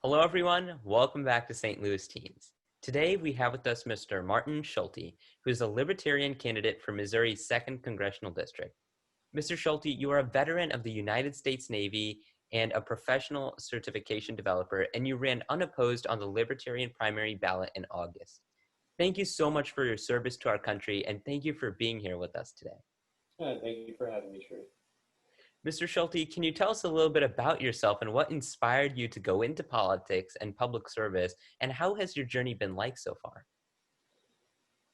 Hello, everyone. Welcome back to St. Louis Teens. Today, we have with us Mr. Martin Schulte, who is a Libertarian candidate for Missouri's 2nd Congressional District. Mr. Schulte, you are a veteran of the United States Navy and a professional certification developer, and you ran unopposed on the Libertarian primary ballot in August. Thank you so much for your service to our country, and thank you for being here with us today. Thank you for having me, Sherry. Mr. Schulte, can you tell us a little bit about yourself and what inspired you to go into politics and public service, and how has your journey been like so far?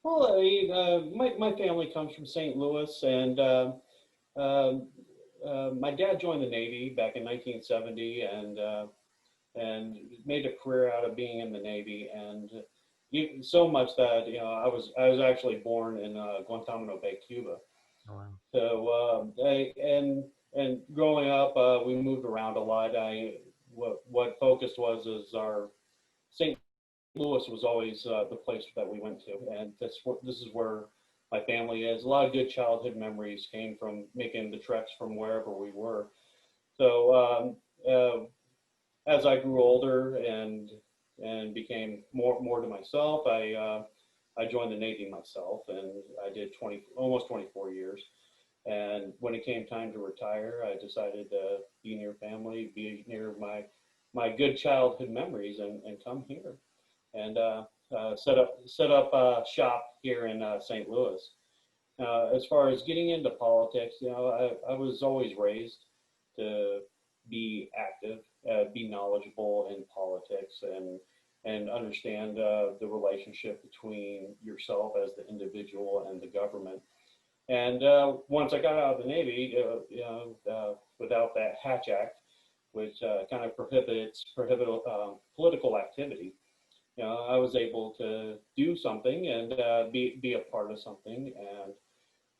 Well, my family comes from St. Louis, and um my dad joined the Navy back in 1970, and made a career out of being in the Navy, and so much that I was actually born in Guantanamo Bay, Cuba. Oh, wow. So and growing up, we moved around a lot. What focused was is our St. Louis was always the place that we went to, and this is where my family is. A lot of good childhood memories came from making the treks from wherever we were. So as I grew older and became more to myself, I joined the Navy myself, and I did almost 24 years. And when it came time to retire, I decided to be near family, be near my good childhood memories, and come here and set up shop here in St. Louis. As far as getting into politics, I was always raised to be active, be knowledgeable in politics, and understand the relationship between yourself as the individual and the government. And once I got out of the Navy, without that Hatch Act, which kind of prohibits political activity, I was able to do something and be a part of something. And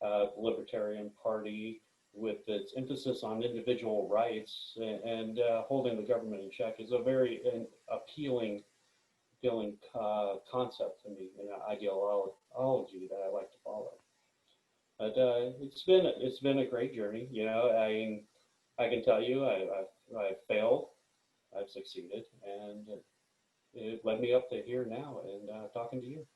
the Libertarian Party, with its emphasis on individual rights and holding the government in check, is a very appealing concept to me, an ideology that I like to follow. But it's been a great journey. I can tell you, I've failed, I've succeeded, and it led me up to here now and talking to you.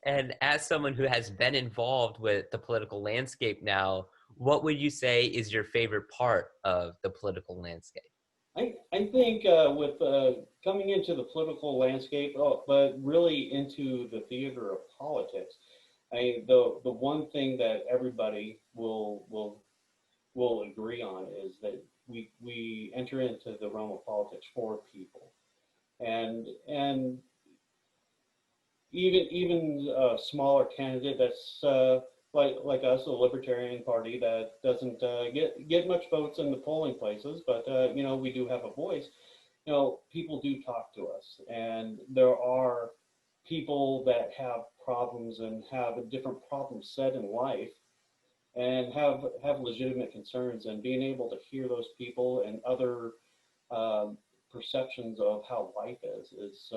And as someone who has been involved with the political landscape now, what would you say is your favorite part of the political landscape? I think with coming into the political landscape, but really into the theater of politics, the one thing that everybody will agree on is that we enter into the realm of politics for people, and even a smaller candidate that's like us, the Libertarian Party, that doesn't get much votes in the polling places, but we do have a voice. People do talk to us, and there are people that have problems and have a different problem set in life, and have legitimate concerns, and being able to hear those people and other perceptions of how life is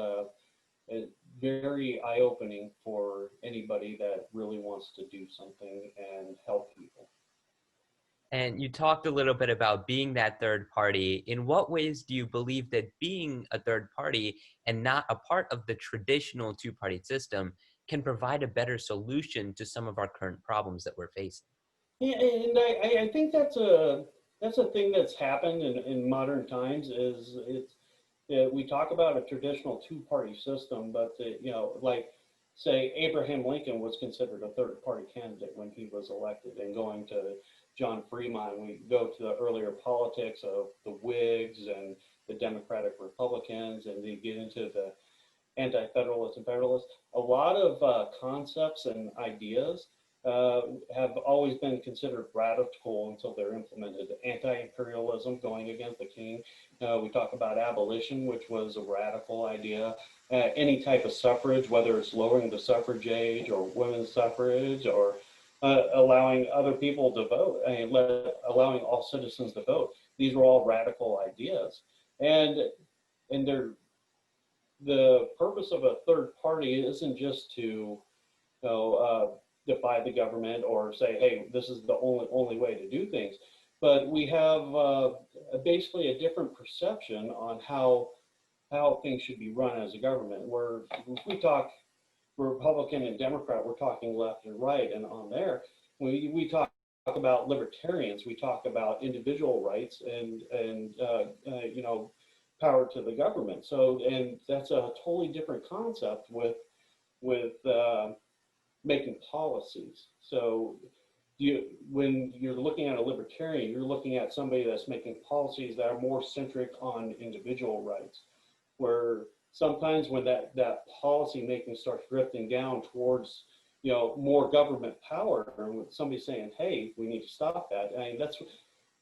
very eye-opening for anybody that really wants to do something and help people. And you talked a little bit about being that third party. In what ways do you believe that being a third party and not a part of the traditional two-party system can provide a better solution to some of our current problems that we're facing? Yeah, and I think that's a thing that's happened in modern times. We talk about a traditional two-party system, but like say Abraham Lincoln was considered a third-party candidate when he was elected, and going to John Fremont, we go to the earlier politics of the Whigs and the Democratic Republicans, and they get into the anti-federalists and federalists. A lot of concepts and ideas have always been considered radical until they're implemented. Anti-imperialism, going against the king. We talk about abolition, which was a radical idea. Any type of suffrage, whether it's lowering the suffrage age or women's suffrage, or allowing other people to vote, and allowing all citizens to vote. These were all radical ideas, and the purpose of a third party isn't just to defy the government or say, hey, this is the only way to do things. But we have basically a different perception on how how things should be run as a government. Where if we talk Republican and Democrat, we're talking left and right, and on there, we talk about libertarians, we talk about individual rights and power to the government. So, and that's a totally different concept with making policies. So when you're looking at a libertarian, you're looking at somebody that's making policies that are more centric on individual rights, where sometimes when that policy making starts drifting down towards more government power, and with somebody saying, hey, we need to stop that. I mean,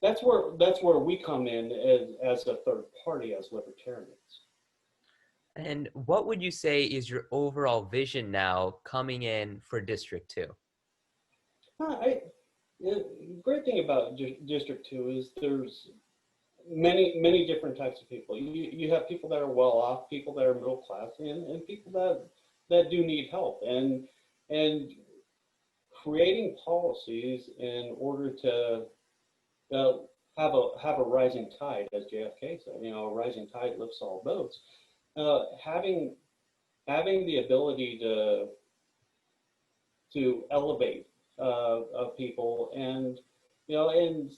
that's where we come in as a third party, as libertarians. And what would you say is your overall vision now coming in for District 2? The great thing about District 2 is there's many different types of people. You have people that are well off, people that are middle class, and people that do need help. And creating policies in order to have a rising tide, as JFK said, a rising tide lifts all boats. Having the ability to elevate people, and and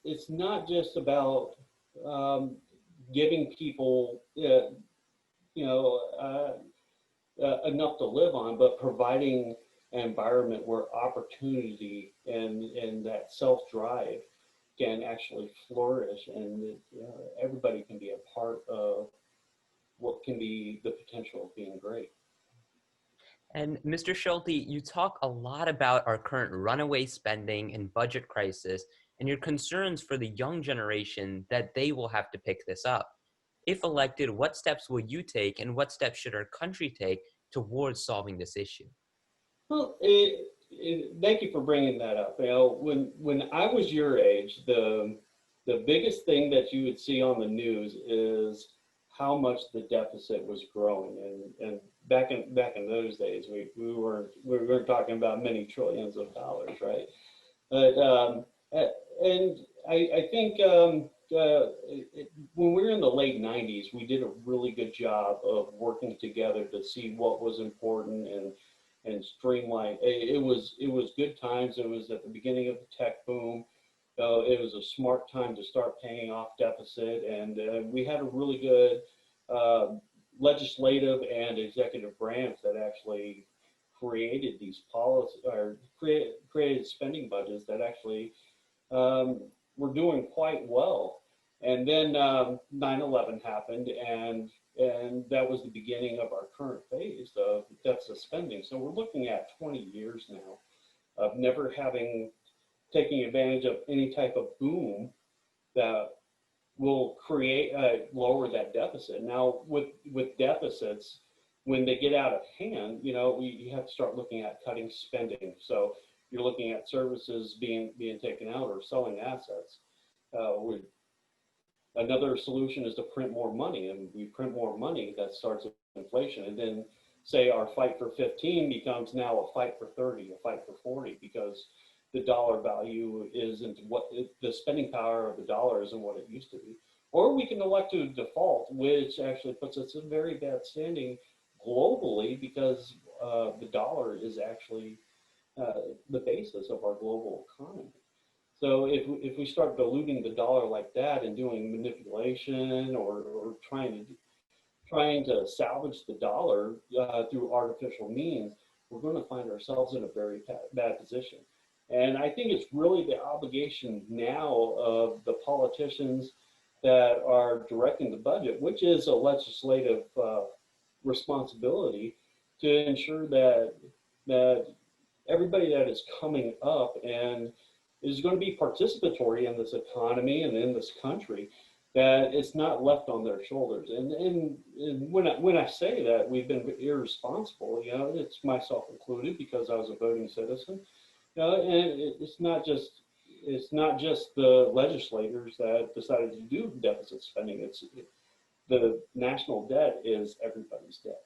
it's not just about giving people enough to live on, but providing an environment where opportunity and that self-drive can actually flourish, and everybody can be a part of what can be the potential of being great. And Mr. Schulte, you talk a lot about our current runaway spending and budget crisis and your concerns for the young generation that they will have to pick this up. If elected, what steps will you take, and what steps should our country take towards solving this issue? Well, thank you for bringing that up. When I was your age, the biggest thing that you would see on the news is how much the deficit was growing, and back in those days, we weren't talking about many trillions of dollars, right? But and I think when we were in the late '90s, we did a really good job of working together to see what was important and streamline. It was good times. It was at the beginning of the tech boom. It was a smart time to start paying off deficit, and we had a really good legislative and executive branch that actually created these policies, or created spending budgets that actually were doing quite well. And then 9/11 happened, and that was the beginning of our current phase of deficit spending. So we're looking at 20 years now of never taking advantage of any type of boom that will lower that deficit. Now with deficits, when they get out of hand, you have to start looking at cutting spending. So you're looking at services being taken out, or selling assets. Another solution is to print more money, and we print more money, that starts with inflation. And then say our fight for 15 becomes now a fight for 30, a fight for 40, because the dollar value isn't the spending power of the dollar isn't what it used to be. Or we can elect to default, which actually puts us in very bad standing globally, because the dollar is actually the basis of our global economy. So if we start diluting the dollar like that and doing manipulation, or trying to salvage the dollar through artificial means, we're going to find ourselves in a very bad position. And I think it's really the obligation now of the politicians that are directing the budget, which is a legislative responsibility, to ensure that everybody that is coming up and is going to be participatory in this economy and in this country, that it's not left on their shoulders. And when I say that we've been irresponsible, it's myself included, because I was a voting citizen. And it's not just the legislators that decided to do deficit spending. The national debt is everybody's debt.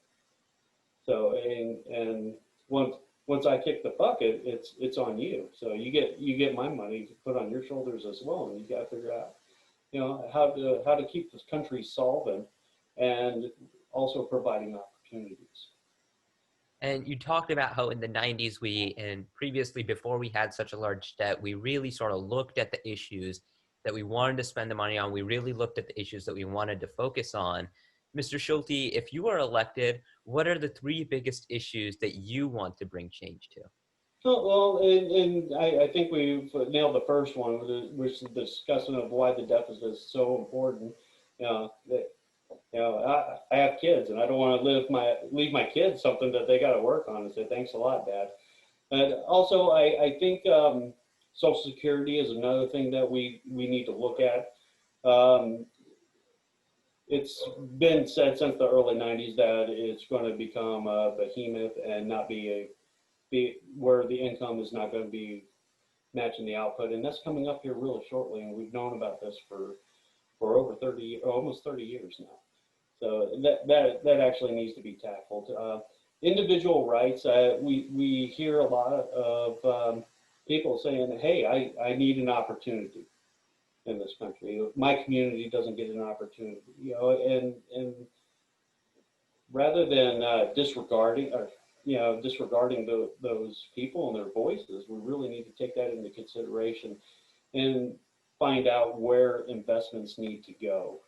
So and once I kick the bucket, it's on you. So you get my money to put on your shoulders as well, and you got to figure out how to keep this country solvent and also providing opportunities. And you talked about how in the 90s, and previously before we had such a large debt, we really sort of looked at the issues that we wanted to spend the money on. We really looked at the issues that we wanted to focus on. Mr. Schulte, if you are elected, what are the three biggest issues that you want to bring change to? Well, and I think we've nailed the first one, which is the discussion of why the deficit is so important. That, I have kids, and I don't want to leave my kids something that they got to work on and say, thanks a lot, Dad. And also, I think Social Security is another thing that we need to look at. It's been said since the early 90s that it's going to become a behemoth and not be where the income is not going to be matching the output. And that's coming up here really shortly. And we've known about this for over 30, almost 30 years now. So that actually needs to be tackled. Individual rights, we hear a lot of people saying, hey, I need an opportunity in this country. My community doesn't get an opportunity, and rather than disregarding those people and their voices, we really need to take that into consideration and find out where investments need to go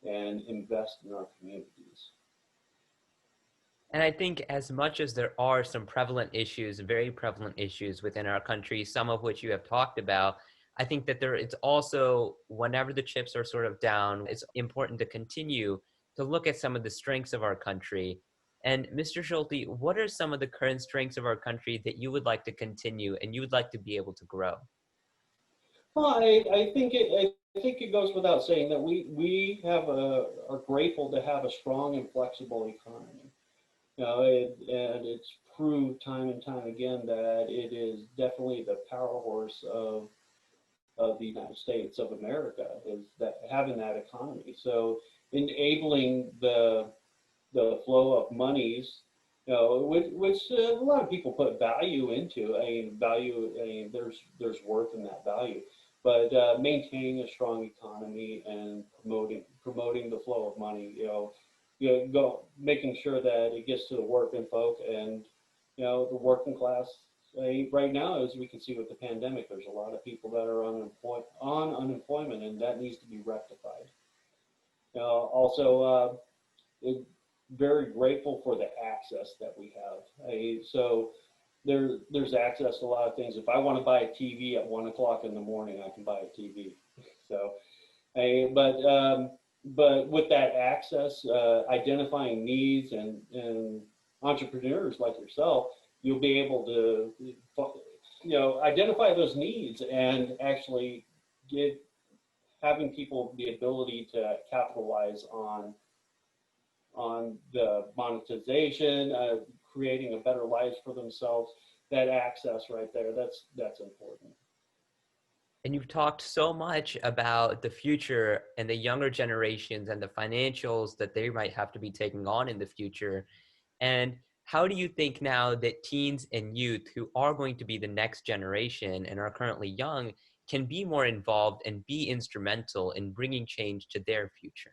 and invest in our communities. And I think as much as there are some prevalent issues, very prevalent issues within our country, some of which you have talked about, I think that it's also, whenever the chips are sort of down, it's important to continue to look at some of the strengths of our country. And Mr. Schulte, what are some of the current strengths of our country that you would like to continue and you would like to be able to grow? Well, I think it goes without saying that we are grateful to have a strong and flexible economy. And it's proved time and time again that it is definitely the power horse of the United States of America, is that having that economy. So enabling the flow of monies, which a lot of people put value into. There's worth in that value, but maintaining a strong economy and promoting the flow of money, making sure that it gets to the working folk and the working class. Right now, as we can see with the pandemic, there's a lot of people that are on unemployment, and that needs to be rectified. Also, very grateful for the access that we have. So there's access to a lot of things. If I want to buy a TV at 1 o'clock in the morning, I can buy a TV. So, but with that access, identifying needs and entrepreneurs like yourself, you'll be able to, identify those needs and actually having people the ability to capitalize on the monetization, creating a better life for themselves. That access right there, that's important. And you've talked so much about the future and the younger generations and the financials that they might have to be taking on in the future. And how do you think now that teens and youth who are going to be the next generation and are currently young can be more involved and be instrumental in bringing change to their future?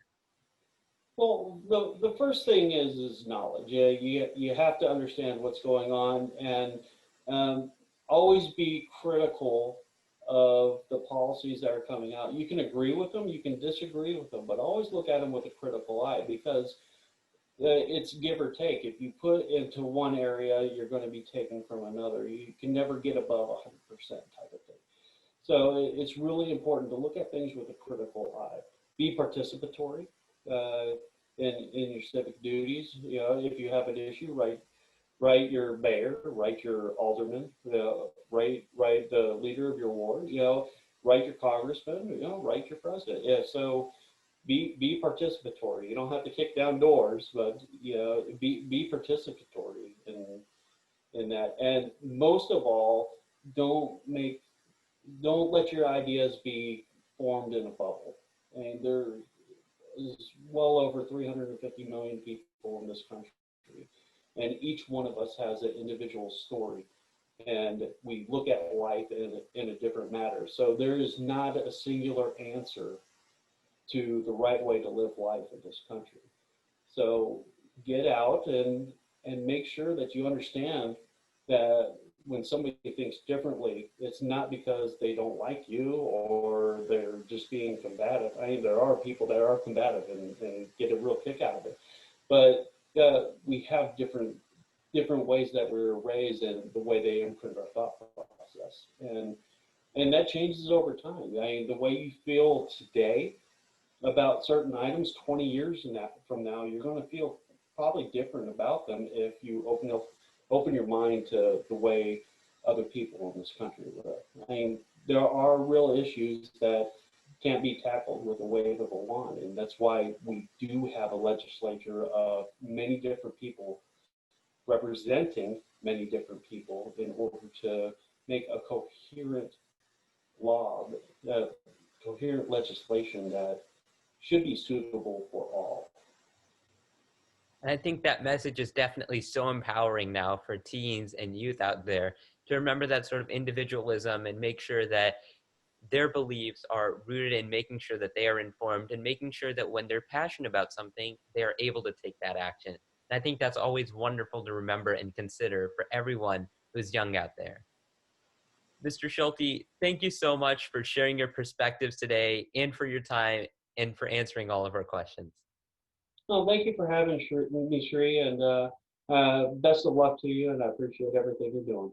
Well, the first thing is knowledge. You have to understand what's going on, and always be critical of the policies that are coming out. You can agree with them, you can disagree with them, but always look at them with a critical eye, because it's give or take. If you put into one area, you're going to be taken from another. You can never get above 100% type of thing. So it's really important to look at things with a critical eye. Be participatory in your civic duties. If you have an issue, write your mayor, write your alderman, write the leader of your ward. Write your congressman. Write your president. Yeah. So be participatory. You don't have to kick down doors, but be participatory in that. And most of all, don't let your ideas be formed in a bubble. And there is well over 350 million people in this country, and each one of us has an individual story, and we look at life in a different manner. So there is not a singular answer to the right way to live life in this country. So get out and make sure that you understand that when somebody thinks differently, it's not because they don't like you or they're just being combative. I mean, there are people that are combative and get a real kick out of it, but we have different ways that we're raised and the way they imprint our thought process, and that changes over time. I mean, the way you feel today about certain items 20 years from now, you're going to feel probably different about them if you open your mind to the way other people in this country live. I mean, there are real issues that can't be tackled with a wave of a wand, and that's why we do have a legislature of many different people representing many different people in order to make a coherent law, coherent legislation that should be suitable for all. And I think that message is definitely so empowering now for teens and youth out there to remember that sort of individualism and make sure that their beliefs are rooted in making sure that they are informed and making sure that when they're passionate about something, they are able to take that action. And I think that's always wonderful to remember and consider for everyone who's young out there. Mr. Schulte, thank you so much for sharing your perspectives today and for your time and for answering all of our questions. Well, thank you for having me, Shree, and best of luck to you, and I appreciate everything you're doing.